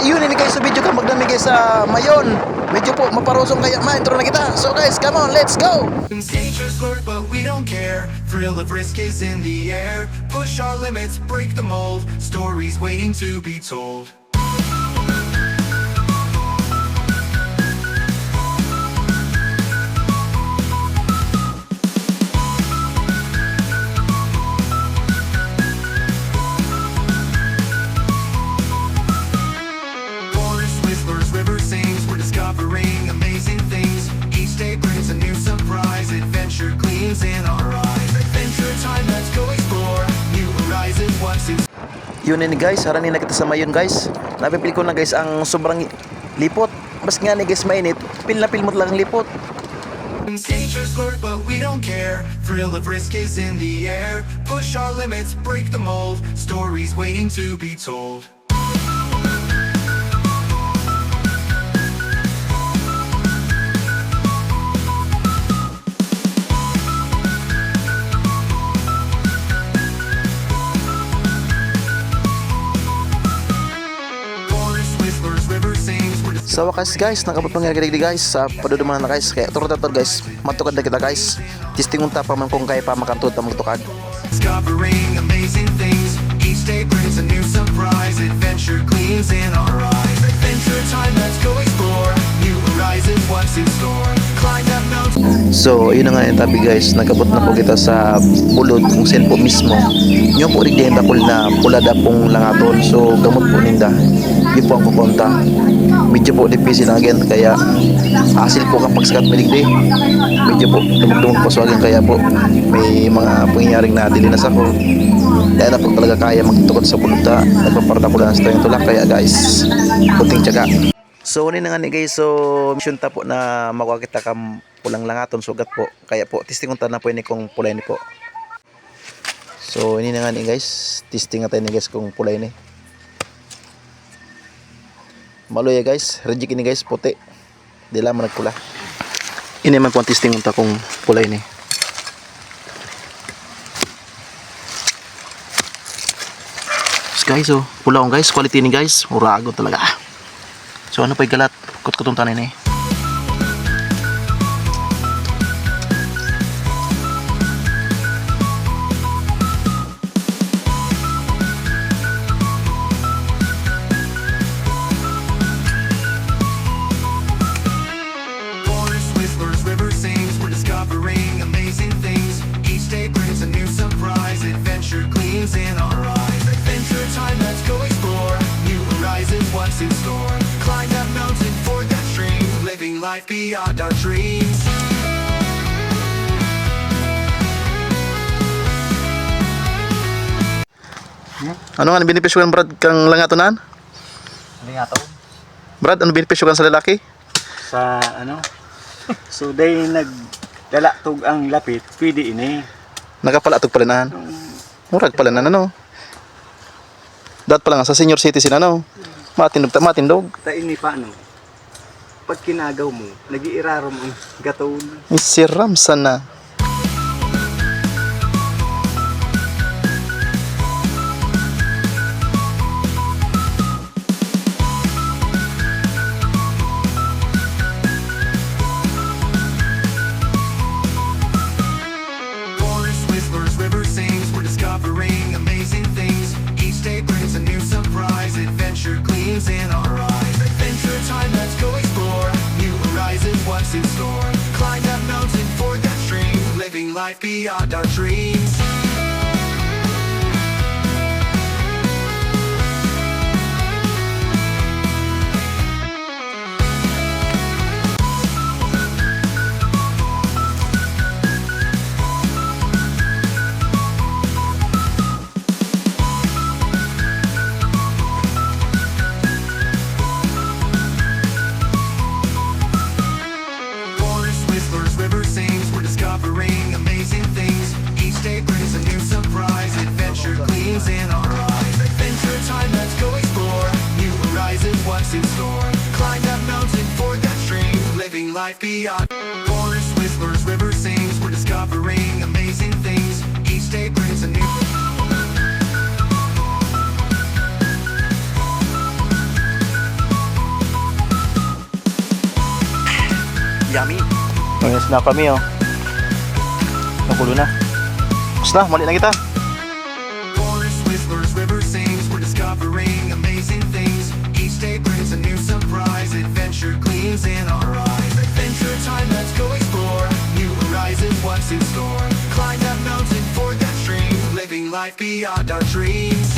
yun ini guys sa video ka magdami guys sa mayon. Medyo po maparusong kaya ma-intro na kita. So guys, come on, let's go! Dangers lurk, but we don't care. Thrill of risk is in the air. Push our limits, break the mold. Stories waiting to be told. Forest whispers, river sings. We're discovering amazing things. Each day brings a new surprise. Adventure gleams in our eyes. Adventure time, let's go explore. New horizons, what's in Yun ini guys, harani na kita sa mayon guys. Napipil ko na guys ang sobrang lipot. Bas nga ni guys mainit, pil na pil mo lang ang lipot. Dangers lurk, but we don't care. Thrill of risk is in the air. Push our limits, break the mold. Stories waiting to be told. Forest whispers, river sings. We're Sa wakas guys, nakabot pangyayari guys sa paduduman na guys. Kaya turot guys, matukad na kita guys. Tistingon ta pa man kung kaya pa makantod ta magtukad. discovering amazing things. Each day brings a new surprise. Adventure gleams in our eyes. Adventure time, let's go explore. New horizons, what's in store. Climb that mountain. So, yun na nga yung tabi guys, nagabot na po kita sa bulod kung saan po mismo. Nyo po rin din tapol na pulada pong langaton. So, gamot po ninda. Yun po ang kukonta. Medyo po dipisi lang again, kaya asil po kang pagsakat miligdi. Medyo po dumag-dumag po swagin, kaya po may mga pangyayaring na dili na sa ko. Dahil na po talaga kaya magtukod sa puluta. Nagpaparta ko lang sa tayong tulak, kaya guys, kunting tiyaga. So, ini na nga ni guys, so mission ta po na makuha kita kam pulang langaton sugat po. Kaya po, testing ta na po ini kung pulay ni po. So, ini na nga ni guys, testing natin ni guys kung pulay ni. Maloy ya guys, reject ini guys, puti. Di lamang nagpula. Ini man po ang testing ta kung pulay ni. Guys, oh, pula ko guys, quality ni guys, urago talaga. So ano pa galat, kut-kutong tanin eh. Forest whispers, river sings. We're discovering amazing things. Each day brings a new surprise. Adventure gleams in our eyes. Adventure time, let's go explore. New horizons, what's in store. Climb that mountain, ford that stream. Living life beyond our dreams. Ano nga benepisyo kan Brad kang langatonan? Ano nga to? Brad, ano benepisyo kan sa lalaki? Sa ano? So day nagdala tog ang lapit, pwede ini. Nakapalatog pala na. Murag pala na ano. Dat pala nga sa senior citizen ano. Matindog. Ta ini pa ano? Pag kinagaw mo, nagiiraro mo ang gaton. Siram sana. Forest whispers, river sings. We're discovering amazing things. Each day brings a new surprise. Adventure gleams in our eyes. Adventure time, let's go explore. New horizons, what's in store. Climb that mountain, ford that stream. Living life beyond our dreams. Forest whispers, river sings. We're discovering amazing things. Each day brings a new surprise. Adventure gleams in our eyes. Adventure time, let's go explore. New horizons, what's in store. Climb that mountain, ford that stream. Living life beyond. Forest whispers, river sings. We're discovering amazing things. Each day brings a new. yummy. Mayos na kami oh. Nakulo na. Basta, mali na kita. Forest whispers, river sings, we're discovering amazing things. Each day brings a new surprise, adventure gleams in our eyes. Adventure time, let's go explore. New horizons, what's in store? Climb that mountain, ford that stream, living life beyond our dreams.